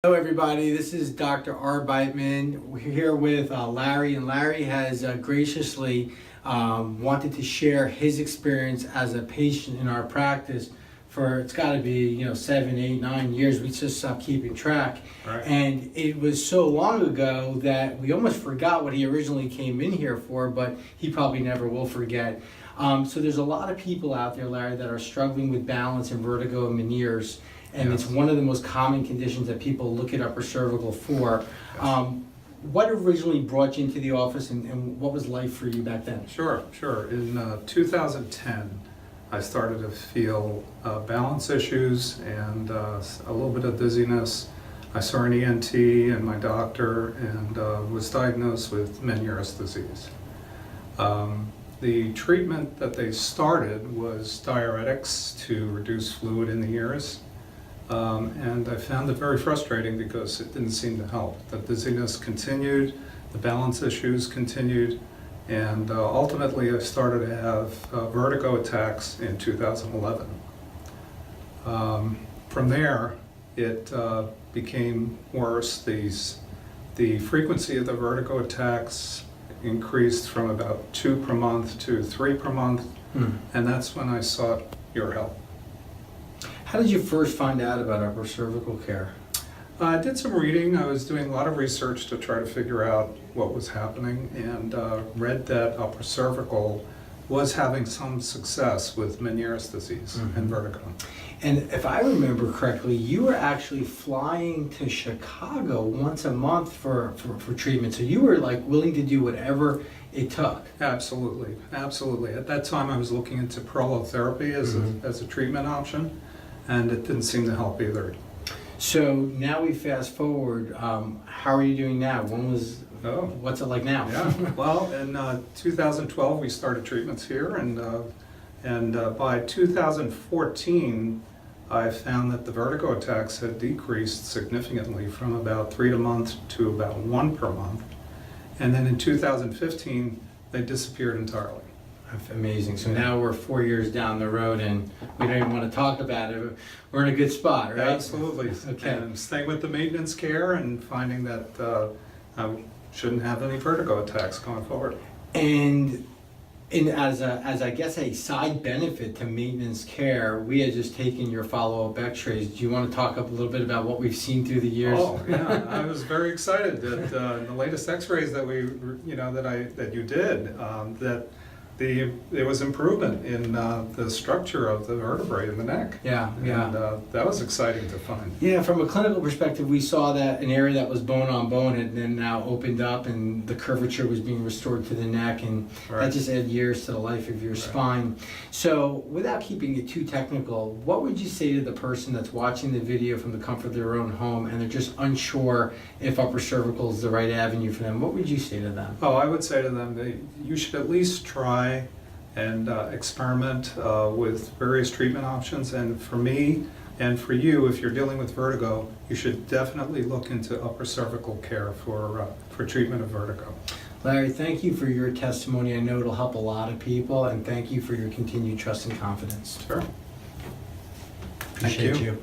Hello everybody, this is Dr. Arbeitman. We're here with Larry, and Larry has graciously wanted to share his experience as a patient in our practice for, it's got to be, 7, 8, 9 years. We just stopped keeping track. Right. And it was so long ago that we almost forgot what he originally came in here for, but he probably never will forget. So there's a lot of people out there, Larry, that are struggling with balance and vertigo and Meniere's. And Yes. it's one of the most common conditions that people look at upper cervical for. What originally brought you into the office, and what was life for you back then? Sure. In 2010, I started to feel balance issues and a little bit of dizziness. I saw an ENT and my doctor and was diagnosed with Meniere's disease. The treatment that they started was diuretics to reduce fluid in the ears. And I found it very frustrating because it didn't seem to help. The dizziness continued, the balance issues continued, and ultimately I started to have vertigo attacks in 2011. From there, it became worse. The frequency of the vertigo attacks increased from about 2 per month to 3 per month, and that's when I sought your help. How did you first find out about upper cervical care? I did some reading. I was doing a lot of research to try to figure out what was happening, and read that upper cervical was having some success with Meniere's disease and vertigo. And if I remember correctly, you were actually flying to Chicago once a month for treatment. So you were like willing to do whatever it took. Absolutely. At that time I was looking into prolotherapy as a treatment option, and it didn't seem to help either. So now we fast forward. How are you doing now? What's it like now? Yeah. Well, in 2012 we started treatments here, and by 2014 I found that the vertigo attacks had decreased significantly from about 3 a month to about 1 per month, and then in 2015 they disappeared entirely. That's amazing. So now we're 4 years down the road and we don't even want to talk about it. We're in a good spot, right? Absolutely. Okay. And staying with the maintenance care and finding that I shouldn't have any vertigo attacks going forward. And as I guess a side benefit to maintenance care, we had just taken your follow-up x-rays. Do you want to talk a little bit about what we've seen through the years? Oh yeah, I was very excited that in the latest x-rays that that you did, that there was improvement in the structure of the vertebrae in the neck. Yeah. And that was exciting to find. Yeah, from a clinical perspective, we saw that an area that was bone on bone had then now opened up and the curvature was being restored to the neck, and that just added years to the life of your spine. So without keeping it too technical, what would you say to the person that's watching the video from the comfort of their own home and they're just unsure if upper cervical is the right avenue for them? What would you say to them? Oh, I would say to them that you should at least try and experiment with various treatment options. And for me and for you, if you're dealing with vertigo, you should definitely look into upper cervical care for treatment of vertigo. Larry, thank you for your testimony. I know it'll help a lot of people, and thank you for your continued trust and confidence. Sure. Appreciate you.